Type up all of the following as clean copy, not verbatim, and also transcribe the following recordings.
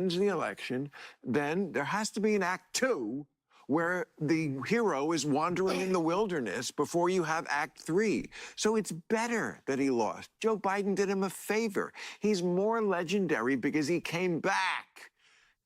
wins the election, then there has to be an act two where the hero is wandering in the wilderness before you have act three. So it's better that he lost. Joe Biden did him a favor. He's more legendary because he came back.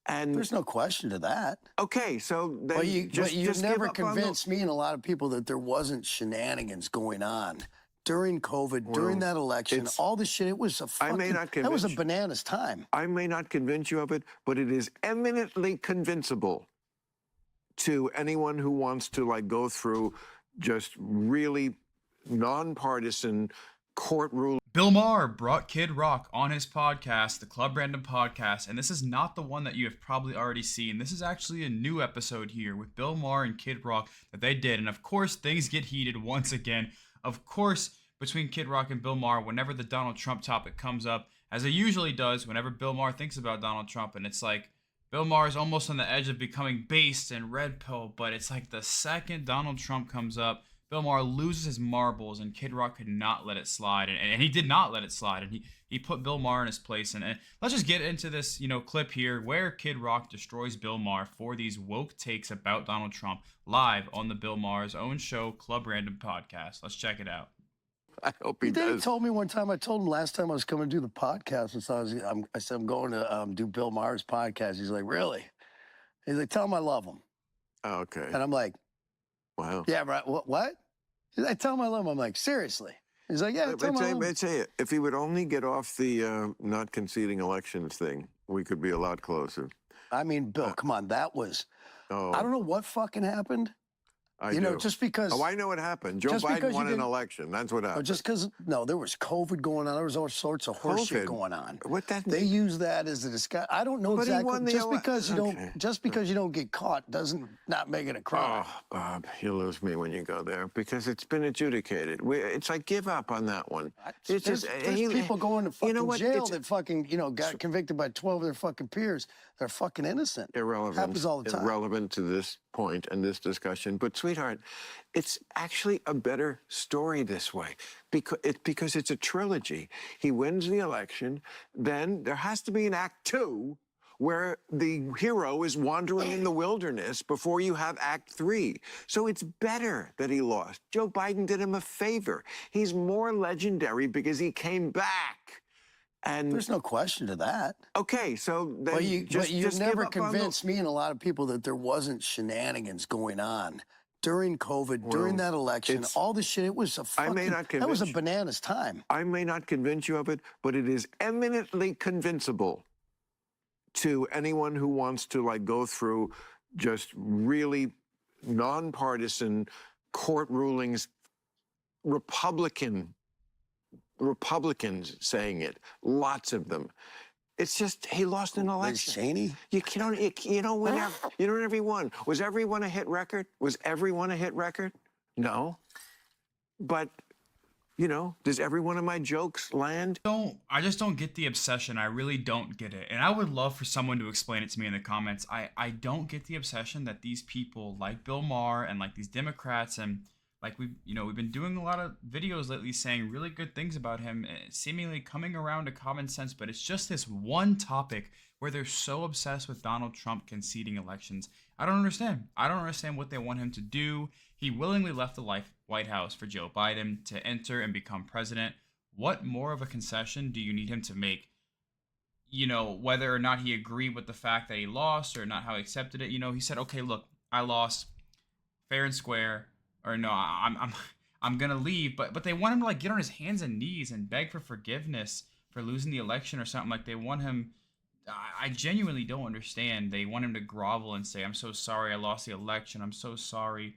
And there's no question to that. Okay, so then but you just never convinced me and a lot of people that there wasn't shenanigans going on during COVID, during that election, all the shit. It was a fucking, that was a bananas time. I may not convince you of it, but it is eminently convincible to anyone who wants to like go through just really nonpartisan court rule. Bill Maher brought Kid Rock on his podcast, the Club Random Podcast, and this is not the one that you have probably already seen. This is actually a new episode here with Bill Maher and Kid Rock that they did, and of course things get heated once again. Of course, between Kid Rock and Bill Maher, whenever the Donald Trump topic comes up, as it usually does whenever Bill Maher thinks about Donald Trump, and it's like Bill Maher is almost on the edge of becoming based and red pill, but it's like the second Donald Trump comes up, Bill Maher loses his marbles, and Kid Rock could not let it slide, and he did not let it slide, and he put Bill Maher in his place. And let's just get into this, clip here where Kid Rock destroys Bill Maher for these woke takes about Donald Trump live on the Bill Maher's own show, Club Random Podcast. Let's check it out. I hope he does. He told me one time, I told him last time I was coming to do the podcast, and so I said, I'm going to do Bill Maher's podcast. He's like, really? He's like, tell him I love him. Oh, okay. And I'm like, wow. Yeah, right. What? He's like, tell him I love him. I'm like, seriously? He's like, yeah, tell him I love him. I'd say if he would only get off the not conceding elections thing, we could be a lot closer. I mean, Bill, come on. That was, I don't know what fucking happened. I do. Just because. Oh, I know what happened. Joe Biden won an election. That's what happened. Just because, no, there was COVID going on. There was all sorts of horse shit going on. What that They use that as a disguise. I don't know exactly. Just because you don't get caught doesn't not make it a crime. Oh, Bob, you lose me when you go there because it's been adjudicated. It's like give up on that one. There's people going to fucking jail that fucking got convicted by 12 of their fucking peers. They're fucking innocent. Irrelevant. Happens all the time. Irrelevant to this point and this discussion. But sweetheart, it's actually a better story this way because it's a trilogy. He wins the election, then there has to be an act two where the hero is wandering in the wilderness before you have act three. So it's better that he lost. Joe Biden did him a favor. He's more legendary because he came back. And there's no question to that. Okay, so then you never convinced me and a lot of people that there wasn't shenanigans going on during COVID, during that election, all the shit. It was a fucking, that was a bananas time. I may not convince you of it, but it is eminently convincible to anyone who wants to like go through just really nonpartisan court rulings, Republicans saying it, lots of them. It's just he lost an election. Cheney? You don't win every one. Was everyone a hit record? Was everyone a hit record? No. But does every one of my jokes land? I just don't get the obsession. I really don't get it. And I would love for someone to explain it to me in the comments. I don't get the obsession that these people like Bill Maher and like these Democrats and like we've been doing a lot of videos lately saying really good things about him, seemingly coming around to common sense, but it's just this one topic where they're so obsessed with Donald Trump conceding elections. I don't understand. I don't understand what they want him to do. He willingly left the White House for Joe Biden to enter and become president. What more of a concession do you need him to make? Whether or not he agreed with the fact that he lost or not how he accepted it. He said, okay, look, I lost fair and square. Or no, I'm gonna leave, but they want him to like get on his hands and knees and beg for forgiveness for losing the election or something. Like they want him. I genuinely don't understand. They want him to grovel and say, "I'm so sorry, I lost the election. I'm so sorry."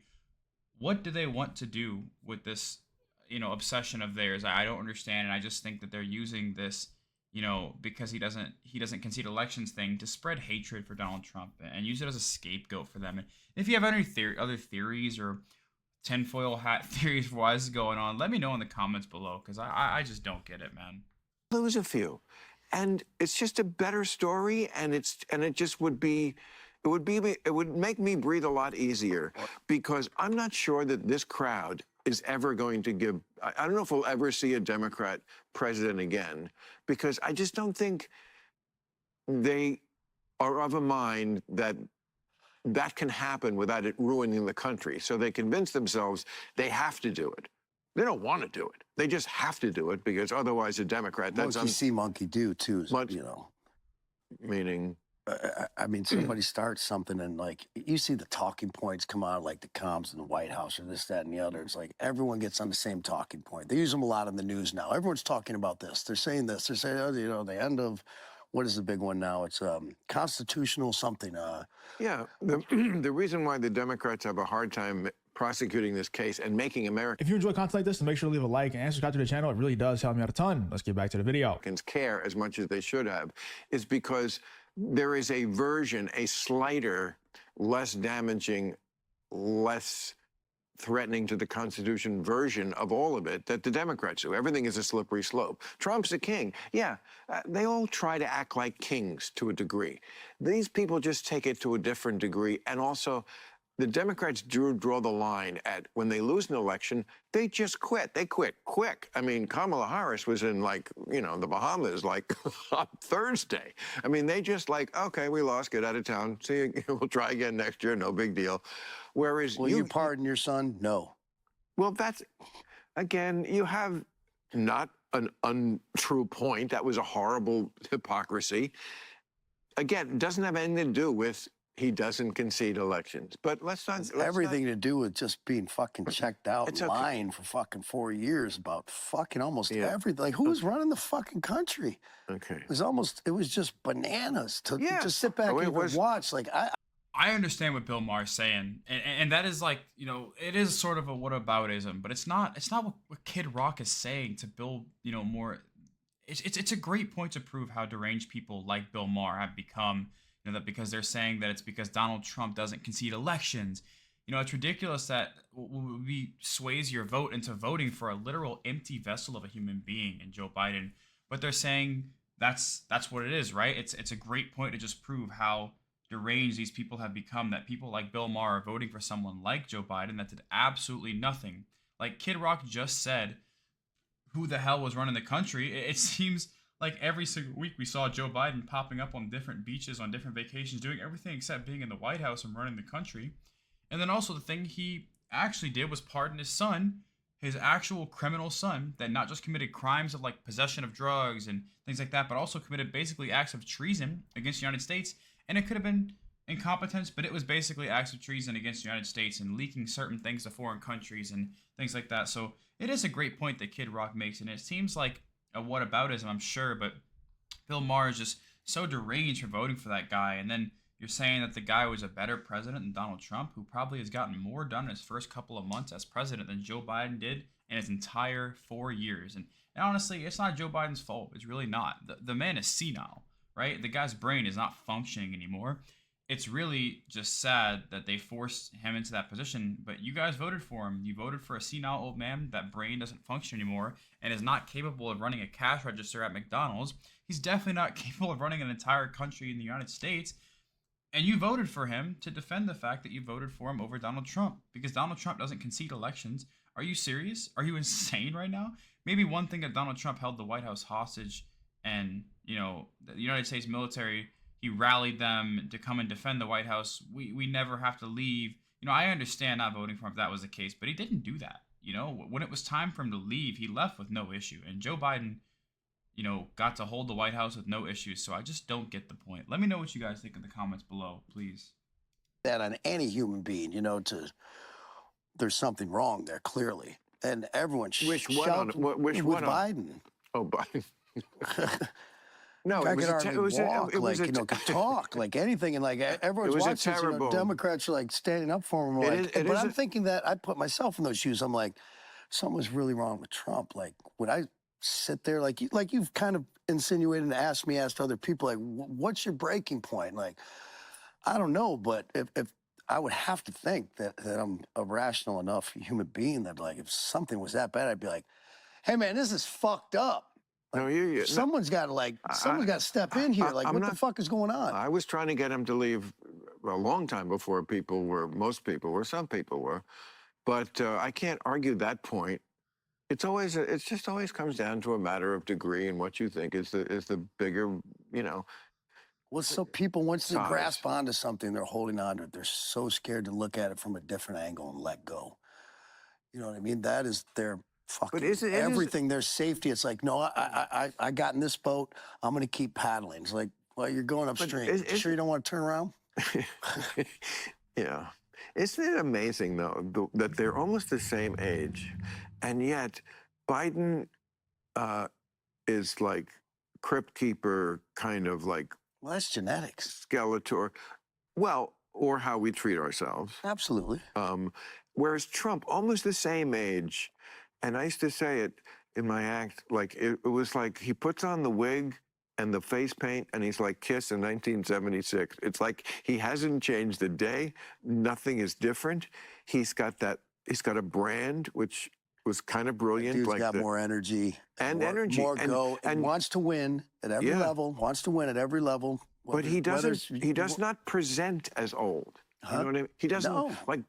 What do they want to do with this, obsession of theirs? I don't understand, and I just think that they're using this, because he doesn't concede elections thing to spread hatred for Donald Trump and use it as a scapegoat for them. And if you have any other theories or tinfoil hat theories for why this is going on, let me know in the comments below, because I just don't get it, man. Lose a few, and it's just a better story, and it would make me breathe a lot easier, because I'm not sure that this crowd is ever going to give. I don't know if we'll ever see a Democrat president again, because I just don't think they are of a mind that that can happen without it ruining the country. So they convince themselves they have to do it. They don't want to do it. They just have to do it because otherwise a Democrat, that's monkey see, monkey do too, you know. Meaning? I mean, somebody starts something and like, you see the talking points come out, like the comms in the White House or this, that, and the other. It's like everyone gets on the same talking point. They use them a lot in the news now. Everyone's talking about this. They're saying this. They're saying, oh, you know, the end of, what is the big one now? It's constitutional something. Yeah, the reason why the Democrats have a hard time prosecuting this case and making Americans If you enjoy content like this, then make sure to leave a like and subscribe to the channel. It really does help me out a ton. Let's get back to the video. Care as much as they should have, is because there is a version, a slighter, less damaging, less threatening to the Constitution version of all of it that the Democrats do. Everything is a slippery slope. Trump's a king. Yeah, they all try to act like kings to a degree. These people just take it to a different degree. And also, the Democrats draw the line at when they lose an election, they just quit. They quit quick. I mean, Kamala Harris was in, like, you know, the Bahamas, like, on Thursday. I mean, they just like, okay, we lost, get out of town. See you, we'll try again next year, no big deal. Whereas will you pardon your son? No. Well, that's, again, you have not an untrue point. That was a horrible hypocrisy. Again, it doesn't have anything to do with he doesn't concede elections. But let's not... everything to do with just being fucking checked out and lying for fucking 4 years about fucking almost everything. Like, who was running the fucking country? Okay. It was just bananas to just sit back and watch. Like, I understand what Bill Maher is saying, and that is like, you know, it is sort of a whataboutism, but it's not what Kid Rock is saying to build, you know, more. It's a great point to prove how deranged people like Bill Maher have become. You know, that because they're saying that it's because Donald Trump doesn't concede elections. You know, it's ridiculous that we sways your vote into voting for a literal empty vessel of a human being in Joe Biden. But they're saying that's what it is, right? It's a great point to just prove how deranged these people have become, that people like Bill Maher are voting for someone like Joe Biden that did absolutely nothing. Like Kid Rock just said, who the hell was running the country? It seems like every single week we saw Joe Biden popping up on different beaches, on different vacations, doing everything except being in the White House and running the country. And then also the thing he actually did was pardon his son, his actual criminal son, that not just committed crimes of like possession of drugs and things like that, but also committed basically acts of treason against the United States. And it could have been incompetence, but it was basically acts of treason against the United States and leaking certain things to foreign countries and things like that. So it is a great point that Kid Rock makes, and it seems like a whataboutism, I'm sure, but Bill Maher is just so deranged for voting for that guy. And then you're saying that the guy was a better president than Donald Trump, who probably has gotten more done in his first couple of months as president than Joe Biden did in his entire 4 years. And honestly, it's not Joe Biden's fault. It's really not. The man is senile, right? The guy's brain is not functioning anymore. It's really just sad that they forced him into that position, but you guys voted for him. You voted for a senile old man that brain doesn't function anymore and is not capable of running a cash register at McDonald's. He's definitely not capable of running an entire country in the United States. And you voted for him to defend the fact that you voted for him over Donald Trump, because Donald Trump doesn't concede elections. Are you serious? Are you insane right now? Maybe one thing that Donald Trump held the White House hostage, and, you know, the United States military, he rallied them to come and defend the White House. We never have to leave. You know, I understand not voting for him if that was the case, but he didn't do that. You know, when it was time for him to leave, he left with no issue. And Joe Biden, you know, got to hold the White House with no issues. So I just don't get the point. Let me know what you guys think in the comments below, please. That on any human being, you know, there's something wrong there, clearly. And everyone which one with Biden. Oh, Biden. No, it was you know, could talk like anything, and like everyone's watching. You know, Democrats are like standing up for him. Like, but I'm thinking that I put myself in those shoes. I'm like, something was really wrong with Trump. Like, would I sit there like you've kind of insinuated and asked other people, like, what's your breaking point? Like, I don't know, but if I would have to think that I'm a rational enough human being that, like, if something was that bad, I'd be like, hey man, this is fucked up. Like, no, someone's got to step in here. Like, what the fuck is going on? I was trying to get him to leave a long time before most people were, some people were. But I can't argue that point. It just always comes down to a matter of degree and what you think is the bigger, you know. Well, so people, once they grasp onto something, they're holding on to it. They're so scared to look at it from a different angle and let go. You know what I mean? That is their fucking everything. Their safety. It's like, no, I got in this boat. I'm going to keep paddling. It's like, well, you're going upstream. Sure you don't want to turn around? Yeah. Isn't it amazing, though, that they're almost the same age, and yet Biden is like crypt keeper, kind of like. Well, that's genetics. Skeletor. Well, or how we treat ourselves. Absolutely. Whereas Trump, almost the same age, and I used to say it in my act, like it was like he puts on the wig and the face paint, and he's like Kiss in 1976. It's like he hasn't changed a day. Nothing is different. He's got a brand, which was kind of brilliant. Dude's got more energy. More go. And wants to win at every level. Wants to win at every level. But he doesn't. He does not present as old. You know what I mean? He doesn't like.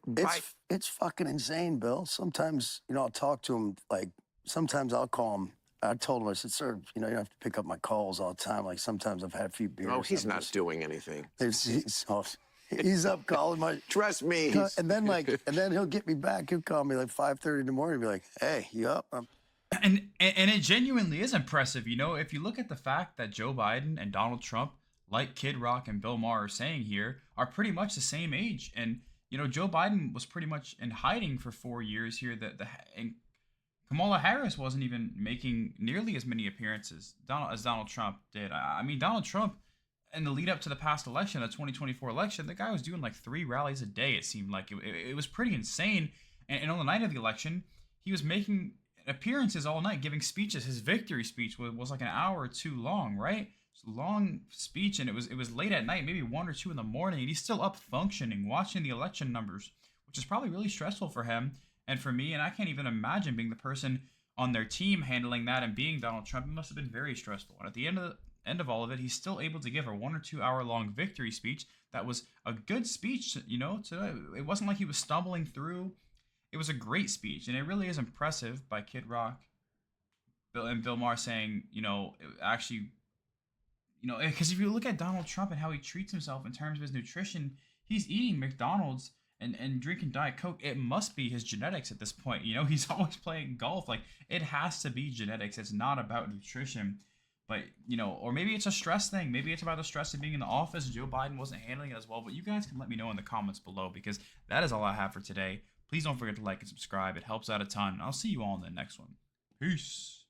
It's fucking insane, Bill. Sometimes, I'll talk to him. Like sometimes I'll call him. I told him, I said, sir, you have to pick up my calls all the time. Like sometimes I've had a few beers. Oh, he's not doing anything. He's up calling my. Trust me. And then he'll get me back. He'll call me like 5:30 in the morning. And be like, hey, you up? And it genuinely is impressive. If you look at the fact that Joe Biden and Donald Trump, like Kid Rock and Bill Maher are saying here, are pretty much the same age. And Joe Biden was pretty much in hiding for 4 years here. And Kamala Harris wasn't even making nearly as many appearances as Donald Trump did. I mean, Donald Trump, in the lead up to the past election, the 2024 election, the guy was doing like 3 rallies a day, it seemed like. It was pretty insane. And on the night of the election, he was making appearances all night, giving speeches. His victory speech was like an hour or two long, right? It's a long speech, and it was late at night, maybe 1 or 2 in the morning, and he's still up functioning, watching the election numbers, which is probably really stressful for him and for me. And I can't even imagine being the person on their team handling that and being Donald Trump. It must have been very stressful. And at the end of all of it, he's still able to give a 1 or 2 hour long victory speech that was a good speech. It wasn't like he was stumbling through. It was a great speech, and it really is impressive by Kid Rock, Bill Maher saying, because if you look at Donald Trump and how he treats himself in terms of his nutrition, he's eating McDonald's and drinking Diet Coke. It must be his genetics at this point. He's always playing golf. Like, it has to be genetics. It's not about nutrition. But, or maybe it's a stress thing. Maybe it's about the stress of being in the office. Joe Biden wasn't handling it as well. But you guys can let me know in the comments below, because that is all I have for today. Please don't forget to like and subscribe. It helps out a ton. I'll see you all in the next one. Peace.